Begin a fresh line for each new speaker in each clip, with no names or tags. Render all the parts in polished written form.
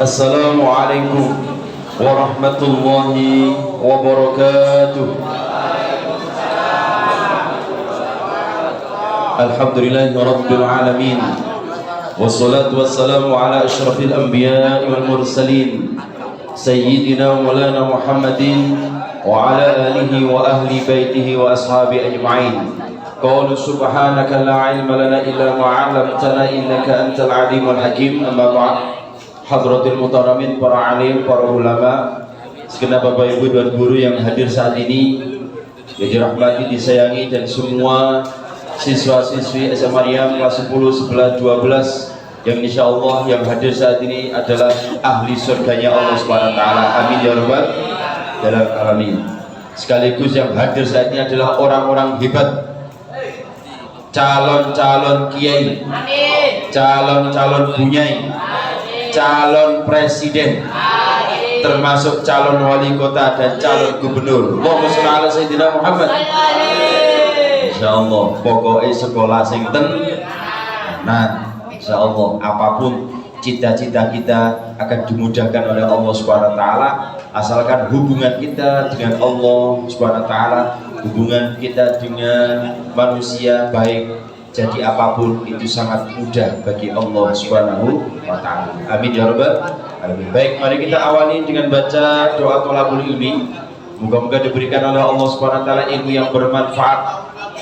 Assalamualaikum warahmatullahi wabarakatuh. Alhamdulillahi rabbil alamin. Wassalatu wassalamu ala asyrafil anbiya'i wal mursalin Sayyidina wa maulana Muhammadin wa ala alihi wa ahli baitihi wa ashabi ajma'in. Qalu subhanaka la ilma lana illa ma 'allamtana innaka antal alimul hakim. Amma ba'd. Hadratil muhtaramin, para alim, para ulama, segenap bapak ibu dan guru yang hadir saat ini, yang dirahmati, disayangi, dan semua siswa-siswi SMA Maryam kelas 10, 11, 12 yang insya Allah yang hadir saat ini adalah ahli surganya Allah Subhanahu wa Ta'ala. Amin ya rabbal alamin. Sekaligus yang hadir saat ini adalah orang-orang hebat, calon-calon kiai, calon-calon bunyai, calon presiden, termasuk calon wali kota dan calon gubernur. Allahumma sholli ala sayyidina Muhammad. Insyaallah pokoknya sekolah sing tenan. Insyaallah apapun cita-cita kita akan dimudahkan oleh Allah Subhanahu wa taala, asalkan hubungan kita dengan Allah Subhanahu wa taala, hubungan kita dengan manusia baik, jadi apapun itu sangat mudah bagi Allah Subhanahu wa taala. Amin ya rabbal alamin. Baik, mari kita awali dengan baca doa thalabul ilmi. Moga-moga diberikan oleh Allah Subhanahu wa taala ilmu yang bermanfaat,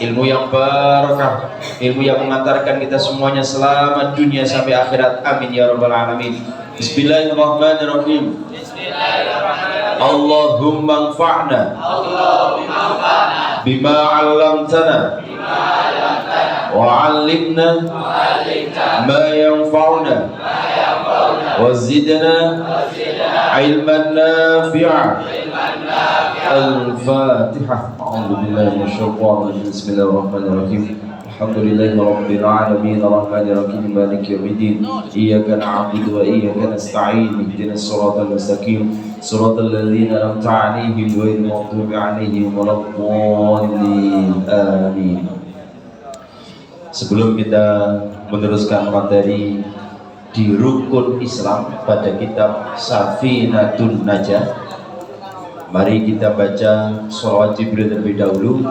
ilmu yang barakah, ilmu yang mengantarkan kita semuanya selamat dunia sampai akhirat. Amin ya rabbal alamin. Bismillahirrahmanirrahim. Allahumma anfa'na bima 'allamtana wa 'allimna ma yanfa'una wa zidna ilman nafi'a. Al-Fatihah. A'udzu billahi minasyaitonir rajim. Bismillahirrahmanirrahim. Alhamdulillahi rabbil alamin arrahmanir rahim maliki yaumiddin. Iyyaka na'budu wa iyyaka nasta'in. Ihdinas siratal mustaqim. Siratal ladzina an'amta 'alaihim ghairil maghdubi 'alaihim waladdallin. Amin. Sebelum kita meneruskan materi di rukun Islam pada kitab Safinatun Najah, mari kita baca sholawat Jibril terlebih dahulu.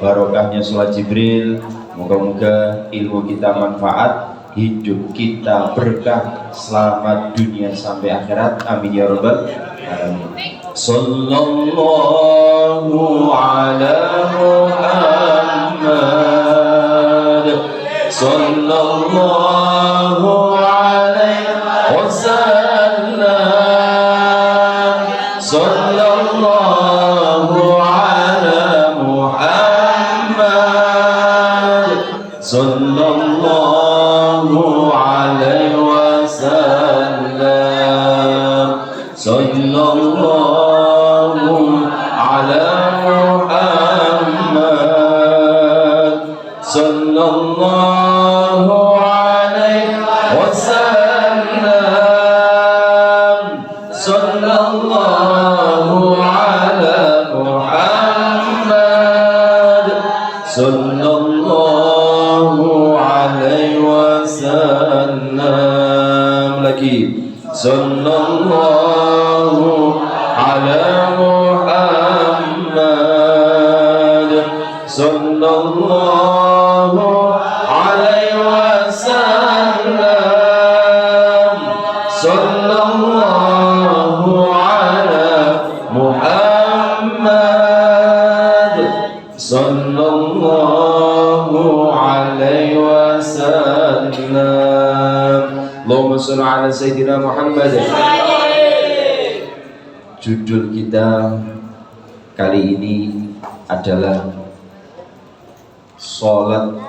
Barokahnya sholawat Jibril, moga-moga ilmu kita manfaat, hidup kita berkah, selamat dunia sampai akhirat. Amin ya rabbal alamin. Sallallahu ala Muhammad, sallallahu alaihi wasallam, sallallahu ala Muhammad, sallallahu alaihi wasallam, sallallahu ala Muhammad, sallallahu alaihi wasallam, sallallahu ala Muhammad, sallallahu alaihi wasallam. Lagi sallallahu ala Muhammad, sallallahu alaihi wasallam, sallallahu ala Muhammad, sallallahu alaihi wasallam. Allahumma sholli ala sayyidina Muhammad. Judul kita kali ini adalah Salat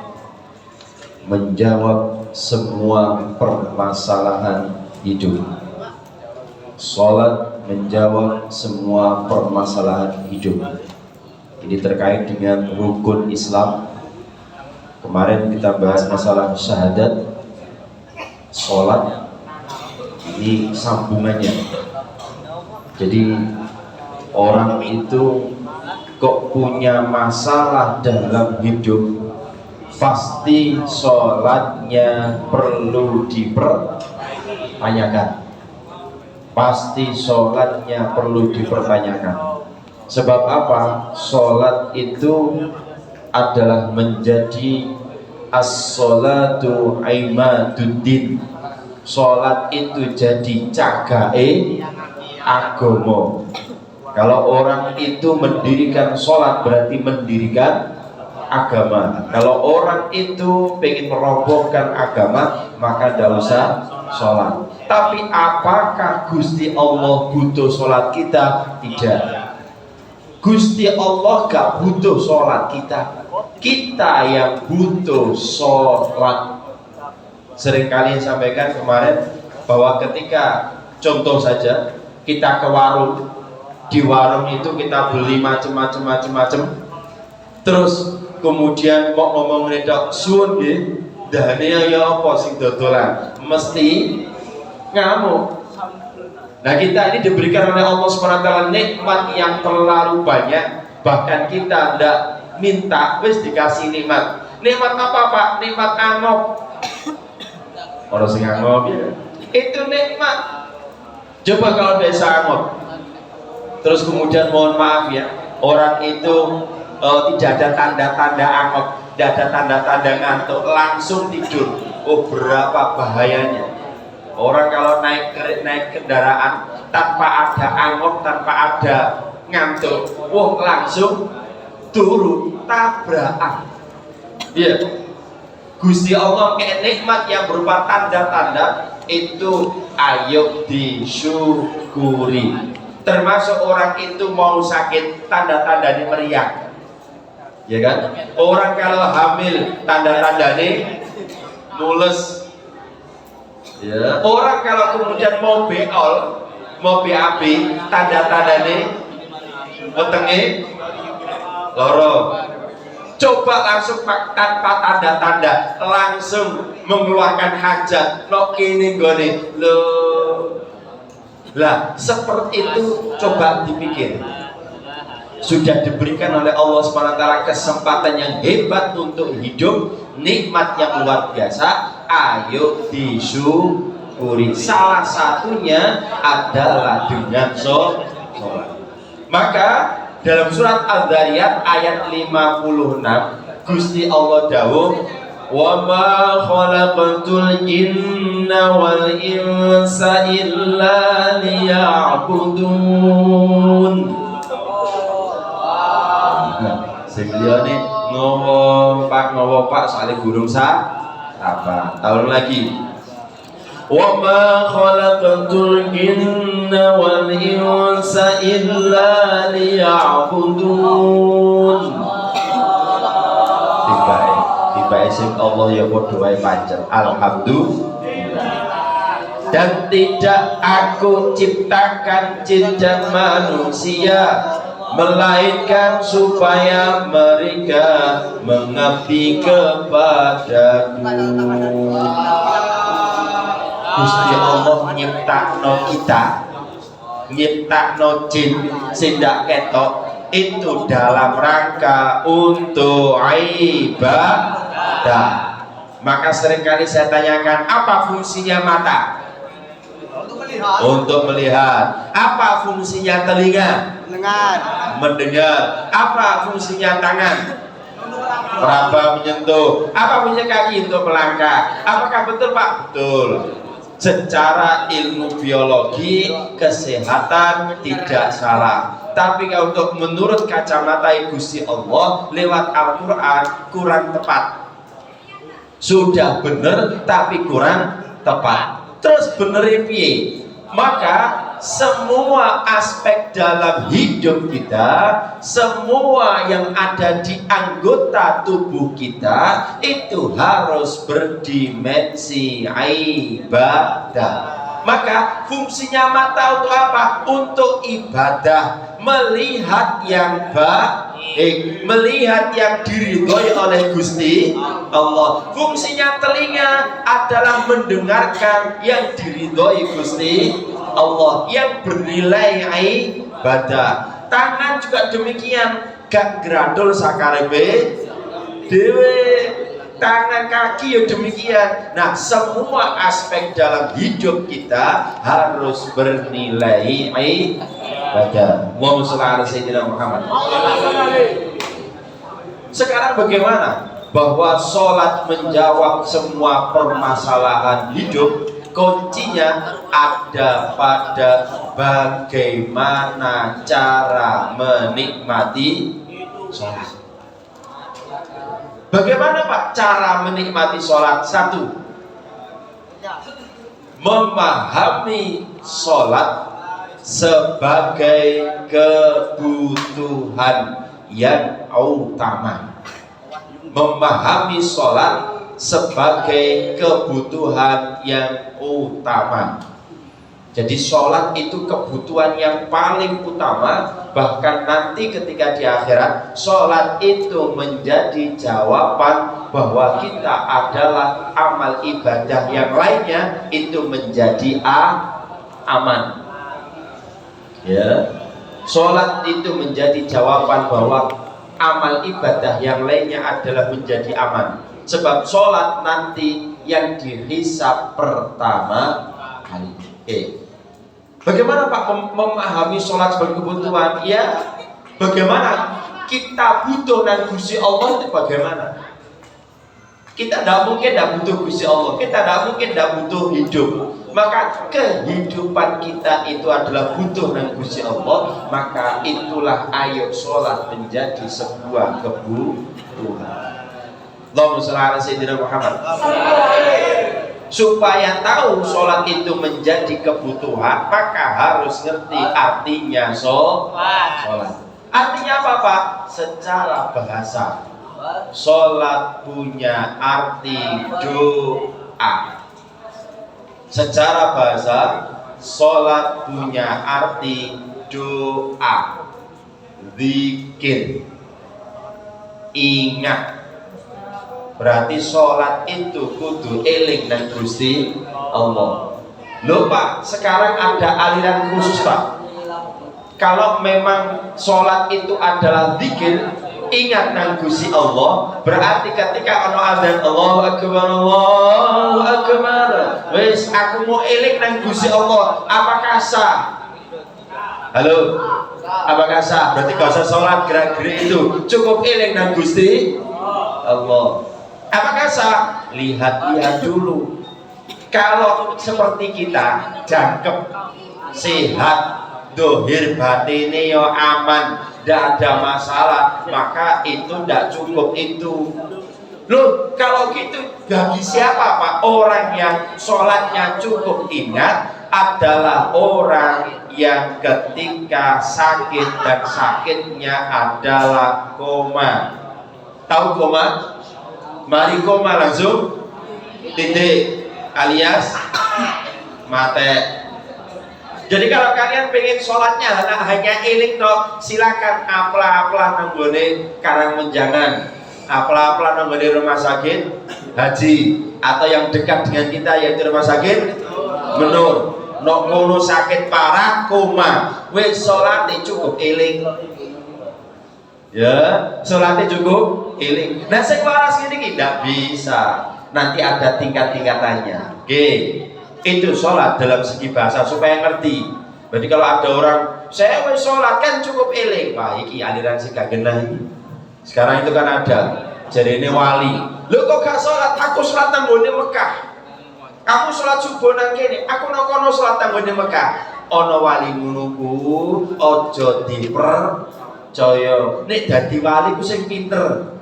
menjawab semua permasalahan hidup. Salat menjawab semua permasalahan hidup. Ini terkait dengan rukun Islam. Kemarin kita bahas masalah syahadat, salat, ini sambungannya. Jadi orang itu kok punya masalah dalam hidup, pasti sholatnya perlu dipertanyakan. pasti sholatnya perlu dipertanyakan. Sebab apa? Sholat itu adalah menjadi as-sholatu imaduddin. Sholat itu jadi cagae agama. Kalau orang itu mendirikan sholat berarti mendirikan agama. Kalau orang itu pengen merobohkan agama maka tidak usah sholat. Tapi apakah Gusti Allah butuh sholat kita? Tidak. Gusti Allah gak butuh sholat kita. Kita yang butuh sholat. Seringkali sampaikan kemarin bahwa ketika contoh saja kita ke warung, di warung itu kita beli macam-macam, terus kemudian kok ngomong nedok suwun nggih, dane ya apa sing dodolan, mesti ngamuk. Nah, kita ini diberikan oleh Allah SWT nikmat yang terlalu banyak, bahkan kita tidak minta wis dikasih nikmat. Nikmat apa Pak? Nikmat angop. Orang sing angop ya. Itu nikmat. Coba kalau desa angop. Terus kemudian mohon maaf ya, orang itu tidak ada tanda-tanda angop, tidak ada tanda-tanda ngantuk, langsung tidur. Oh, berapa bahayanya. Orang kalau naik kendaraan tanpa ada angop, tanpa ada ngantuk, wah langsung turun tabrakan. Iya. Gusti Allah kayak nikmat yang berupa tanda-tanda itu ayo disyukuri. Termasuk orang itu mau sakit, tanda-tandanya meriang, ya kan? Orang kalau hamil, tanda-tandanya mules. Ya. Orang kalau kemudian mau beol, mau BAB, tanda-tandanya wetenge loro. Coba langsung tanpa tanda-tanda, langsung mengeluarkan hajat. Lo kini gone lo. Lah, seperti itu coba dipikir. Sudah diberikan oleh Allah SWT kesempatan yang hebat untuk hidup, nikmat yang luar biasa. Ayo disyukuri. Salah satunya adalah dengan sholat. Maka dalam surat Al-Dhariyat ayat 56 Gusti Allah dawuh, wa ma khalaqatul jinna wal insa illa liya'budun. Sing liyane ngowo pak soalnya gurung apa tahun lagi. Wa ma khalaqatul jinna wal insa illa liya'budun. Tiba sing Allah ya padha wae pancen. Alhamdulillah. Dan tidak aku ciptakan jin dan manusia melainkan supaya mereka mengabdi kepadaku. Gusti Allah nyiptakno kita, nyiptakno jin sing ndak ketok itu dalam rangka untuk ibadah. Maka seringkali saya tanyakan, apa fungsinya mata? Untuk melihat. Apa fungsinya telinga? Mendengar. Apa fungsinya tangan? Meraba, menyentuh. Apa fungsinya kaki? Untuk melangkah. Apakah betul Pak? Betul. Secara ilmu biologi kesehatan tidak salah. Tapi kalau untuk menurut kacamata Gusti Allah lewat Al-Quran kurang tepat. Sudah benar tapi kurang tepat. Terus bener piye? Maka semua aspek dalam hidup kita, semua yang ada di anggota tubuh kita itu harus berdimensi ibadah. Maka fungsinya mata untuk apa? Untuk ibadah, melihat yang baik, melihat yang diridhoi oleh Gusti Allah. Fungsinya telinga adalah mendengarkan yang diridhoi Gusti Allah, yang bernilai ibadah. Tangan juga demikian, gak gradul sakarepe dhewe.
tangan, kaki ya demikian. Nah, semua aspek dalam hidup kita harus bernilai ibadah. Allahumma shalli ala sayyidina Muhammad. Sekarang bagaimana? Bahwa sholat menjawab semua permasalahan hidup, kuncinya ada pada bagaimana cara menikmati sholat. Bagaimana Pak cara menikmati sholat? Satu, memahami sholat sebagai kebutuhan yang utama. Memahami sholat sebagai kebutuhan yang utama. Jadi sholat itu kebutuhan yang paling utama. Bahkan nanti ketika di akhirat, sholat itu menjadi jawaban bahwa kita adalah amal ibadah yang lainnya itu menjadi aman. Ya, sholat itu menjadi jawaban bahwa amal ibadah yang lainnya adalah menjadi aman. Sebab sholat nanti yang dihisab pertama kali. Bagaimana Pak memahami sholat sebagai kebutuhan? Ya, bagaimana kita butuh dan Gusti Allah itu bagaimana? Kita tidak mungkin tidak butuh Gusti Allah. Kita tidak mungkin tidak butuh hidup. Maka kehidupan kita itu adalah butuh dan Gusti Allah. Maka itulah ayo sholat menjadi sebuah kebutuhan. Allahumma shalli ala sayyidina Muhammad. Supaya tahu sholat itu menjadi kebutuhan, maka harus ngerti artinya sholat. Artinya apa Pak? Secara bahasa, sholat punya arti doa. Secara bahasa, sholat punya arti doa, zikir, ingat. Berarti sholat itu kudu eling dan Gusti Allah. Loh Pak, sekarang ada aliran khusus Pak. Kalau memang sholat itu adalah zikir, ingat nang Gusti Allah, berarti ketika ono azan Allahu akbar, wis aku mau eling nang Gusti Allah, apakah sah? Halo, apakah sah? Berarti gak usah sholat gerak-gerik itu, cukup eling nang Gusti Allah. Apakah sah? Lihat-lihat dulu. Kalau seperti kita, jangkep, sehat, dohir batinnya yo aman, tidak ada masalah, maka itu tidak cukup itu. Loh, kalau gitu bagi siapa Pak? Orang yang sholatnya cukup ingat adalah orang yang ketika sakit dan sakitnya adalah koma. Tahu koma? Mari koma langsung titik alias mate. Jadi kalau kalian pengen sholatnya hanya eling toh, silakan apla-apla nanggone Karang Menjangan, apla-apla nanggone rumah sakit haji, atau yang dekat dengan kita yaitu rumah sakit Menur. Nok ngono sakit parah koma, wis sholatnya cukup eling. Ya, sholatnya cukup eling. Nah, sing waras gini tidak bisa. Nanti ada tingkat-tingkatannya. Oke. Itu sholat dalam segi bahasa supaya ngerti. Berarti kalau ada orang saya wis sholat kan cukup eling, wah iki aliran sing gak genah iki. Sekarang itu kan ada jarene wali. Lho kok gak sholat? Aku sholat nang nggone Mekah. Kamu sholat subuh nang kene, aku nang kono sholat nang nggone Mekah. Ana wali ngono ku aja dipercaya. Nek dadi wali ku sing pinter.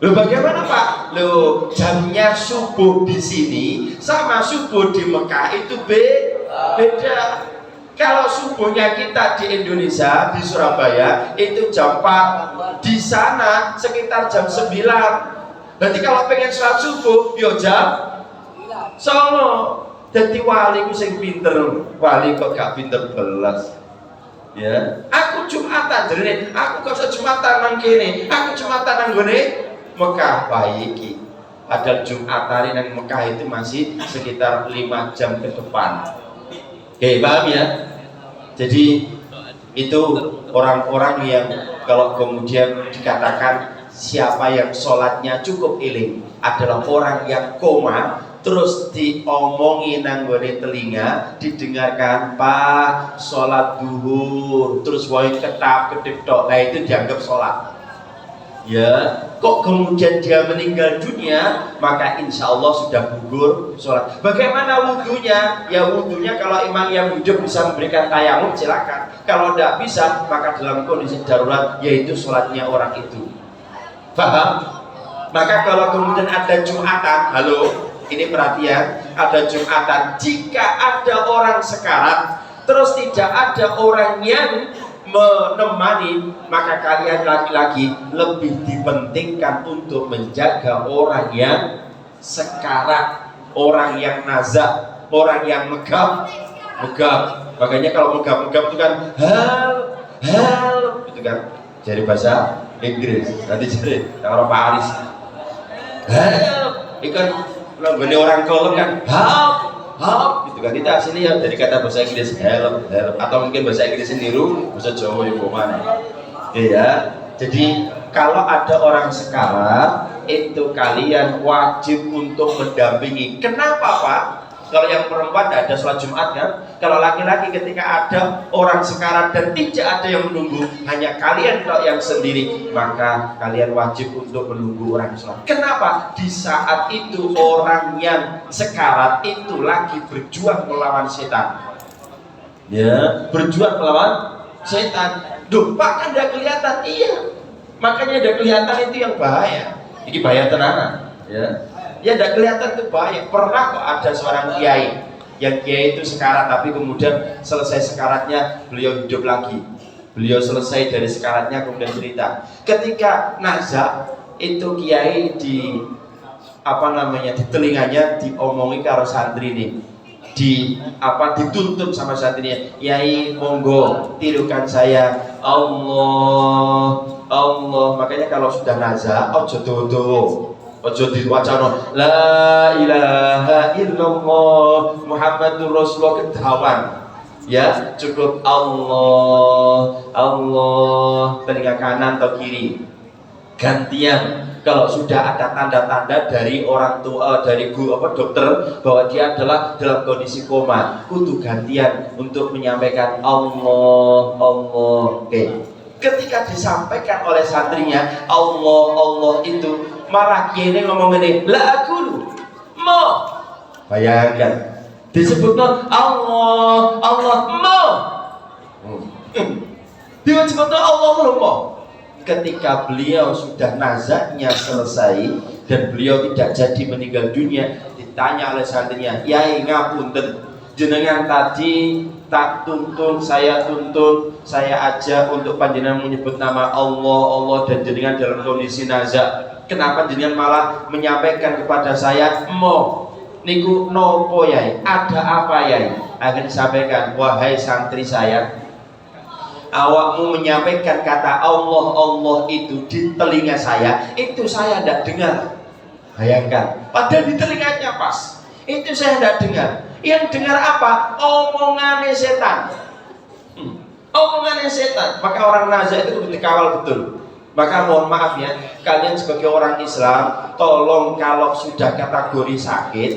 Loh bagaimana Pak? Loh jamnya subuh di sini sama subuh di Mekah itu beda. Kalau subuhnya kita di Indonesia, di Surabaya itu jam 4, di sana sekitar jam 9. Berarti kalau pengen sholat subuh, yo jam sono. Jadi wali ku sing pinter, wali kok gak pinter belas. Ya, aku Jumatan jerene, aku kok Jumatan nang kene, aku Jumatan nang gone Mekah baiki. Padahal Jumatan nang Mekah itu masih sekitar 5 jam ke depan. Oke, paham ya? Jadi itu orang-orang yang kalau kemudian dikatakan siapa yang sholatnya cukup iling adalah orang yang koma terus diomongi nanggone telinga, didengarkan Pak sholat duhur, terus wae ketap ketip tok, nah itu dianggap sholat. Ya, kok kemudian dia meninggal dunia, maka insya Allah sudah gugur sholat. Bagaimana wudhunya? Ya wudhunya kalau imam yang hidup bisa memberikan tayamum silakan. Kalau tidak bisa, maka dalam kondisi darurat, yaitu sholatnya orang itu. Paham? Maka kalau kemudian ada Jumatan, halo, ini perhatian, ada Jumatan, jika ada orang sekarat, terus tidak ada orang yang menemani, maka kalian laki-laki lebih dipentingkan untuk menjaga orang yang sekarat, orang yang nazak, orang yang megap. Makanya kalau megap itu kan help itu kan dari bahasa Inggris. Nanti jadi kalau Pak Aris help itu kan bener orang kolom kan help gitu kan, itu aslinya dari kata bahasa Inggris help atau mungkin bahasa Inggris sendiri bahasa Jawa yang mana ya. Jadi kalau ada orang sekarat itu kalian wajib untuk mendampingi. Kenapa Pak? Kalau yang perempuan tidak ada sholat Jumat kan? Kalau laki-laki ketika ada orang sekarat dan tidak ada yang menunggu, hanya kalian kalau yang sendiri, maka kalian wajib untuk menunggu orang sholat. Kenapa? Di saat itu orang yang sekarat itu lagi berjuang melawan setan. Ya, berjuang melawan setan. Duh, Pak kan tidak kelihatan. Iya, makanya tidak kelihatan itu yang bahaya. Ini bahaya tenanan. Ya tidak kelihatan itu bahaya. Pernah kok ada seorang kiai, yang kiai itu sekarat tapi kemudian selesai sekaratnya beliau hidup lagi. Beliau selesai dari sekaratnya kemudian cerita, ketika nazak itu kiai di di telinganya diomongi karo santri nih, dituntut sama santrinya, Yai monggo tirukan saya Allah. Makanya kalau sudah nazak ojo dodo, ojo diwacana la ilaha illallah Muhammadur Rasulullah kedawan. Ya, cukup Allah telinga kanan atau kiri. Gantian kalau sudah ada tanda-tanda dari orang tua, dari dokter bahwa dia adalah dalam kondisi koma, kudu gantian untuk menyampaikan Allah. Oke. Ketika disampaikan oleh santrinya Allah itu, malah kiai ngomong ini la aku mau, bayangkan disebutnya Allah mau, disebutnya Allah mau. Ketika beliau sudah nazaknya selesai dan beliau tidak jadi meninggal dunia, ditanya oleh santrinya, Yai ngapunten, jenengan tadi tak tuntun, saya ajak untuk panjenengan menyebut nama Allah dan jenengan dalam kondisi nazak. Kenapa jenengan malah menyampaikan kepada saya mo niku nopo Yai, ada apa Yai? Akan disampaikan, wahai santri saya, awakmu menyampaikan kata Allah itu di telinga saya, itu saya tidak dengar. Bayangkan, padahal di telinganya pas, itu saya tidak dengar. Yang dengar apa? Omongannya setan. Omongannya setan. Maka orang nazak itu dikawal betul. Maka mohon maaf ya, kalian sebagai orang Islam, tolong kalau sudah kategori sakit,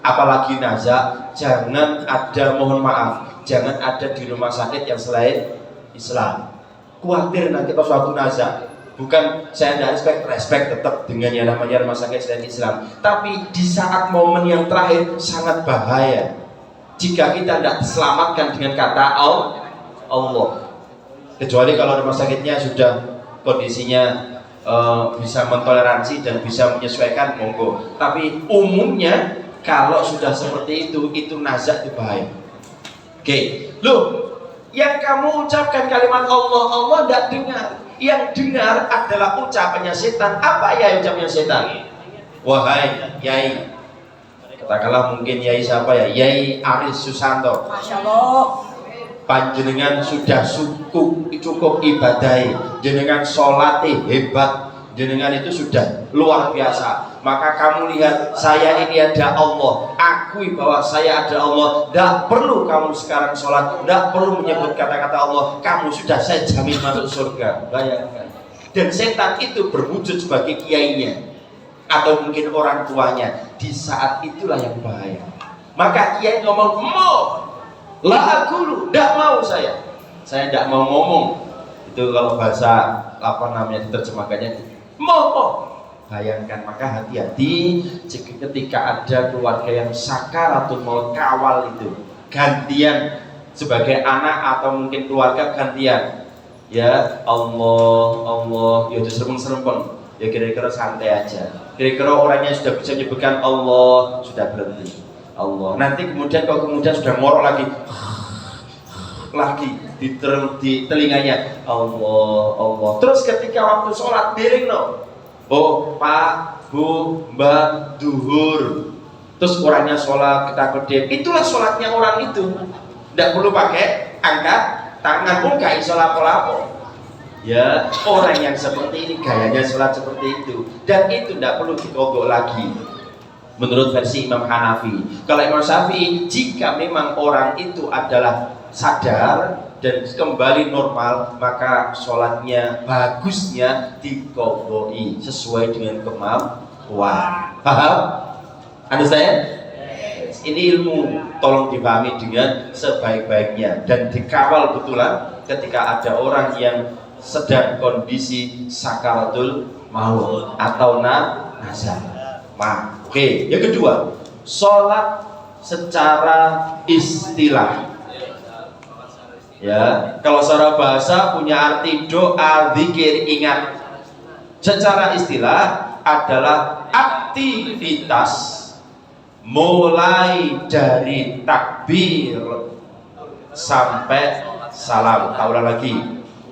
apalagi nazak, jangan ada, mohon maaf, jangan ada di rumah sakit yang selain Islam. Khawatir nanti pas waktu nazak. Bukan saya tidak respect tetap dengan yang namanya rumah sakit selain Islam. Tapi di saat momen yang terakhir sangat bahaya jika kita tidak diselamatkan dengan kata Allah. Kecuali kalau rumah sakitnya sudah kondisinya bisa mentoleransi dan bisa menyesuaikan, monggo. Tapi umumnya kalau sudah seperti itu nazak itu bahaya. Oke, loh, yang kamu ucapkan kalimat Allah tidak dengar. Yang dengar adalah ucapannya setan. Apa ya ucapannya setan? Wahai Yai, katakanlah mungkin Yai siapa ya? Yai Aris Susanto. Masya Allah. Panjenengan sudah cukup ibadai, jenengan sholati hebat, jenengan itu sudah luar biasa. Maka kamu lihat, saya ini ada Allah, akui bahwa saya ada Allah. Tidak perlu kamu sekarang sholat, tidak perlu menyebut kata-kata Allah, kamu sudah saya jamin masuk surga. Bayangkan, dan setan itu berwujud sebagai kiainya atau mungkin orang tuanya. Di saat itulah yang bahaya. Maka kiai ngomong mau, la akulu, tidak mau saya tidak mau ngomong. Itu kalau bahasa apa namanya diterjemahkannya mau. Bayangkan, maka hati-hati ketika ada keluarga yang sakaratul maut, kawal itu gantian sebagai anak atau mungkin keluarga gantian. Ya Allah, ya udah serem-serem, ya kira-kira santai aja. Kira-kira orangnya sudah bisa menyebutkan Allah, sudah berhenti Allah. Nanti kemudian kalau sudah ngorok lagi di telinganya Allah. Terus ketika waktu sholat miring oh Pak, Bu, Mbak, duhur. Terus orangnya sholat kedap-kedip. Itulah sholatnya orang itu. Tidak perlu pakai angkat tangan pun gak iso lapo-lapo. Ya, orang yang seperti ini gayanya sholat seperti itu. Dan itu tidak perlu dikodok lagi. Menurut versi Imam Hanafi. Kalau Imam Syafi'i, jika memang orang itu adalah sadar dan kembali normal, maka sholatnya bagusnya dikodoi sesuai dengan kemampuan. Paham? Understand? Ini ilmu, tolong dipahami dengan sebaik-baiknya dan dikawal betulan ketika ada orang yang sedang kondisi sakaratul maut atau nazar. Oke, yang kedua, sholat secara istilah. Ya, kalau secara bahasa punya arti doa, zikir, ingat. Secara istilah adalah aktivitas mulai dari takbir sampai salam. Ulang lagi.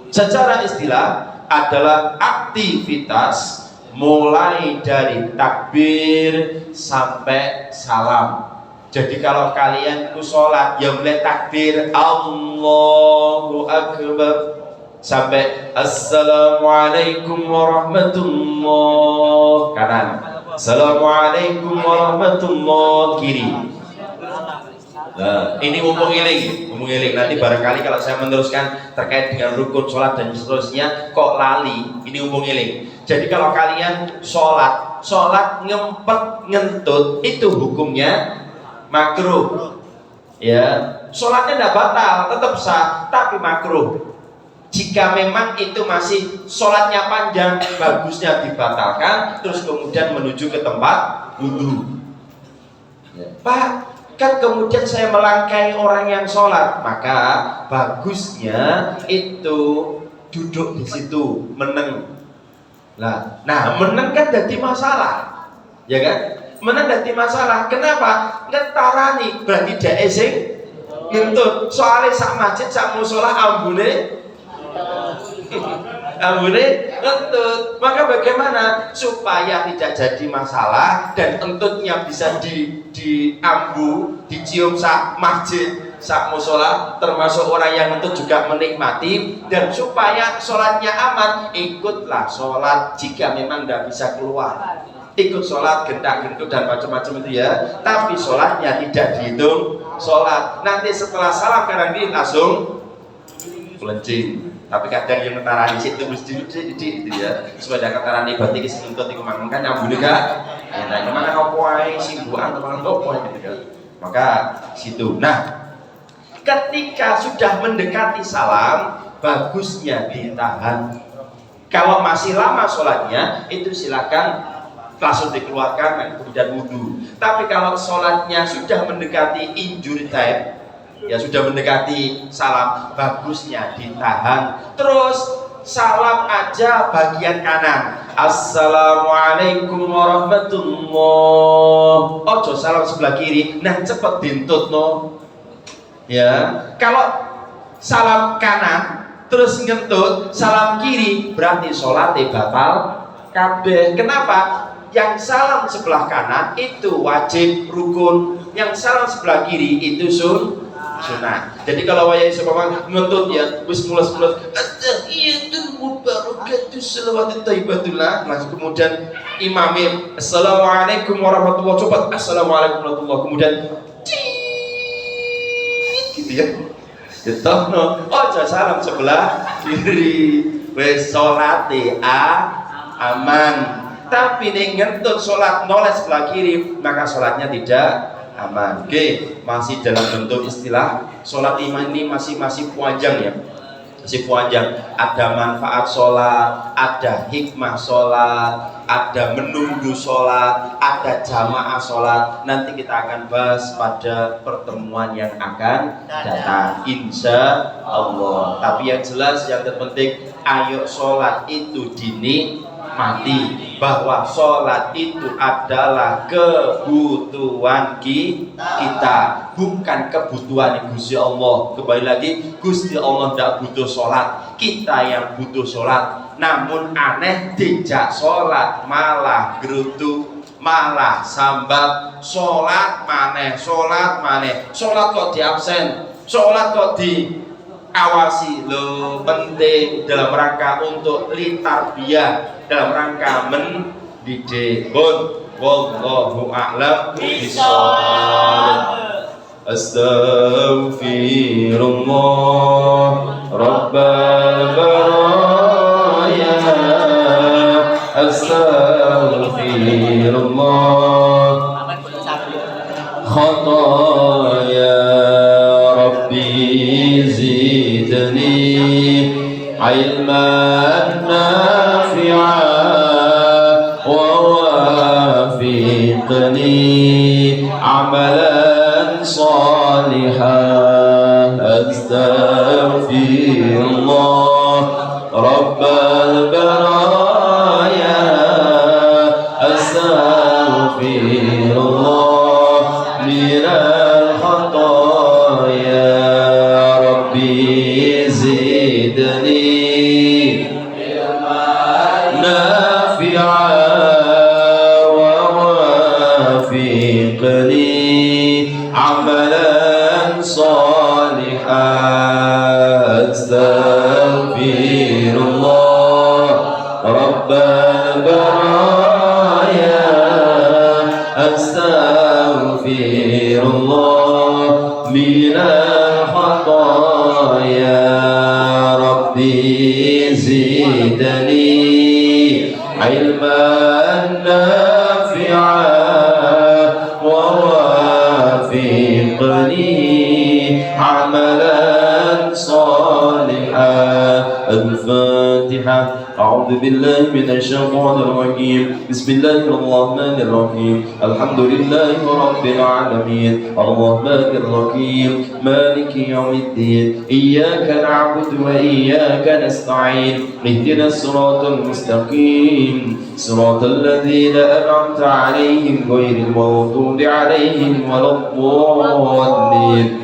Secara istilah adalah aktivitas mulai dari takbir sampai salam. Jadi kalau kalian sholat yang mulai takbir Allahu Akbar sampai Assalamualaikum warahmatullahi kanan, Assalamualaikum warahmatullahi kiri. Nah, ini umum iling. Nanti barangkali kalau saya meneruskan terkait dengan rukun sholat dan seterusnya kok lali, ini umum iling. Jadi kalau kalian sholat ngempet ngentut itu hukumnya makruh. Ya, sholatnya tidak batal, tetap sah, tapi makruh. Jika memang itu masih sholatnya panjang, bagusnya dibatalkan, terus kemudian menuju ke tempat wudhu. Ya. Pak, kan kemudian saya melangkai orang yang sholat, maka bagusnya itu duduk di situ, meneng. Nah, meneng kan jadi masalah, ya kan? Meneng jadi masalah. Kenapa? Ngetarani berarti dhek sing ngentut. Soale sak masjid sak musala ambune ngentut. Maka bagaimana supaya tidak jadi masalah dan entutnya bisa diambu, dicium sak masjid, sak musala, termasuk orang yang ngentut juga menikmati, dan supaya sholatnya aman, ikutlah sholat jika memang tidak bisa keluar. Ikut sholat gendak-gendut dan macam-macam itu ya, tapi sholatnya tidak dihitung sholat. Nanti setelah salam kadang ini langsung pelencing. Tapi kadang yang ngetara di situ mesti itu ya, supaya ada ketarani berarti ki sing entut iku mangan kan nyambune gak. Nah, mangan opo ae simbukan mangan opo gitu kan. Maka situ. Nah, ketika sudah mendekati salam, bagusnya ditahan. Kalau masih lama sholatnya, itu silakan langsung dikeluarkan dan kemudian wudhu. Tapi kalau sholatnya sudah mendekati injury time, ya sudah mendekati salam, bagusnya ditahan. Terus salam aja bagian kanan, Assalamualaikum warahmatullahi. Ojo salam sebelah kiri, nah cepet dintut no. Ya, kalau salam kanan terus ngentut salam kiri, berarti sholatnya batal kabeh. Kenapa? Yang salam sebelah kanan itu wajib rukun, yang salam sebelah kiri itu sunnah. Jadi kalau wayai seumpama nuntut ya wis mules-mules at-tahiyatul mubarakatuh shalawatut thayyibatullah, langsung kemudian imamnya assalamualaikum warahmatullahi wabarakatuh, assalamualaikum warahmatullahi wabarakatuh, kemudian gitu ya. Ojo salam sebelah kiri. wis salate aman. Tapi ning ngentut salat noleh sebelah kiri, maka salatnya tidak aman. Oke, masih dalam bentuk istilah salat ini masih panjang ya. Masih panjang. Ada manfaat salat, ada hikmah salat, ada menunggu salat, ada jamaah salat. Nanti kita akan bahas pada pertemuan yang akan datang insya Allah. Tapi yang jelas yang terpenting, ayo salat itu dinikmati, bahwa sholat itu adalah kebutuhan kita, bukan kebutuhan Gusti Allah. Kembali lagi, Gusti Allah tidak butuh sholat, kita yang butuh sholat. Namun aneh, dijak sholat malah gerutu, malah sambat. Sholat maneh, sholat kok diabsen, sholat kok diawasi. Lo penting dalam rangka untuk litarbiyah, dalam rangka mendidik. Wallahu a'lam bishawab. Astaghfirullah Rabbal baraya, astaghfirullah khataya Rabbi zidni ilman nafi'an wa wafiqni amalan salihan. Astaghfirullah Rabbal baraya, astaghfirullah minal khataya Rabbi zidni amalan salihan. Astaghfirullah Rabbal baraya, astaghfirullah minal khataya Rabbi zidni ilman nafi'an wa wafiqni amalan salihan. Al-Fatiha. أعوذ بالله من الشيطان الرجيم. بسم الله الرحمن الرحيم. الحمد لله رب العالمين الرحمن الرحيم مالك يوم الدين إياك نعبد وإياك نستعين اهدنا الصراط المستقيم صراط الذين أنعمت عليهم غير المغضوب عليهم ولا الضالين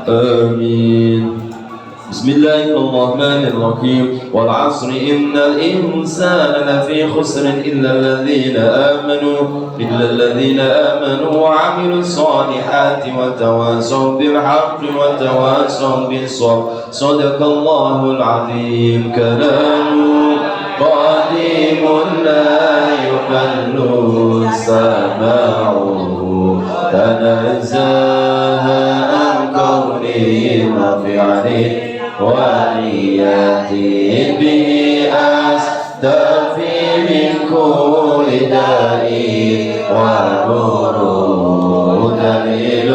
آمين. بسم الله الرحمن الرحيم والعصر إن الإنسان لفي خسر إلا الذين آمنوا وعملوا الصالحات وتواصوا بالحق وتواصوا بالصبر. صدق الله العظيم. كلام قديم لا يمل سماعه تنزه عن كونه وفعله ونياتي به أستفي من كل داء ونور دليل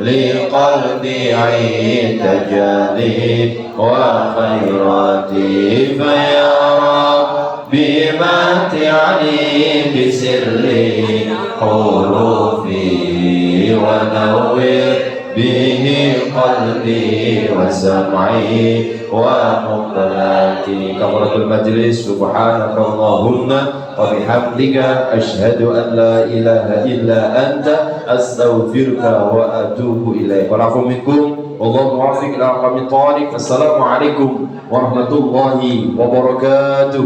لقلبي عند جدي وخيراتي فيا ربي متعني بسر حروفي ونور به قلبي وسمعي ومقلاتي. كبرت المجلس. سبحانك اللهم وبحمدك أشهد أن لا إله إلا أنت أستغفرك وأتوب إليك. والعفو منكم والله موفق إلى أقوم الطريق. السلام عليكم ورحمة الله وبركاته.